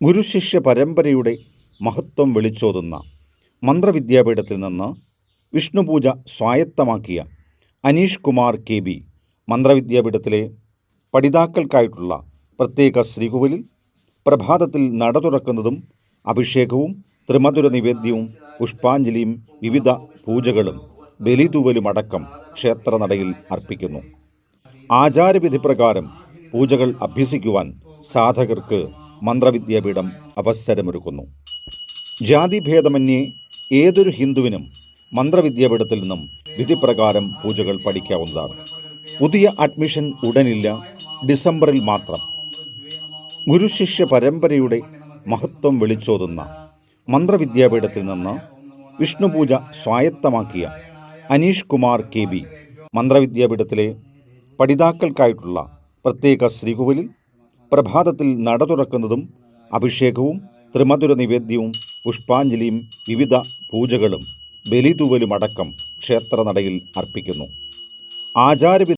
ഗുരുശിഷ്യ പരമ്പരയുടെ മഹത്വം വിളിച്ചോതുന്ന മന്ത്രവിദ്യാപീഠത്തിൽ നിന്ന് വിഷ്ണുപൂജ സ്വായത്തമാക്കിയ അനീഷ് കുമാർ KB മന്ത്രവിദ്യാപീഠത്തിലെ പഠിതാക്കൾക്കായിട്ടുള്ള പ്രത്യേക ശ്രീകോവിലിൽ പ്രഭാതത്തിൽ നട തുറക്കുന്നതും അഭിഷേകവും ത്രിമധുര നിവേദ്യവും പുഷ്പാഞ്ജലിയും വിവിധ പൂജകളും ബലിതൂവലുമടക്കം ക്ഷേത്രനടയിൽ അർപ്പിക്കുന്നു. ആചാരവിധി പ്രകാരം പൂജകൾ അഭ്യസിക്കുവാൻ സാധകർക്ക് മന്ത്രവിദ്യാപീഠം അവസരമൊരുക്കുന്നു. ജാതിഭേദമന്യേ ഏതൊരു ഹിന്ദുവിനും മന്ത്രവിദ്യാപീഠത്തിൽ നിന്നും വിധിപ്രകാരം പൂജകൾ പഠിക്കാവുന്നതാണ്. പുതിയ അഡ്മിഷൻ ഉടനില്ല, ഡിസംബറിൽ മാത്രം. ഗുരുശിഷ്യ പരമ്പരയുടെ മഹത്വം വിളിച്ചോതുന്ന മന്ത്രവിദ്യാപീഠത്തിൽ നിന്ന് വിഷ്ണുപൂജ സ്വായത്തമാക്കിയ അനീഷ് കുമാർ KB മന്ത്രവിദ്യാപീഠത്തിലെ പഠിതാക്കൾക്കായിട്ടുള്ള പ്രത്യേക ശ്രീകോവിലിൽ പ്രഭാതത്തിൽ നട തുറക്കുന്നതും അഭിഷേകവും ത്രിമധുര നിവേദ്യവും പുഷ്പാഞ്ജലിയും വിവിധ പൂജകളും ബലിതൂവലുമടക്കം ക്ഷേത്രനടയിൽ അർപ്പിക്കുന്നു. ആചാരവിധി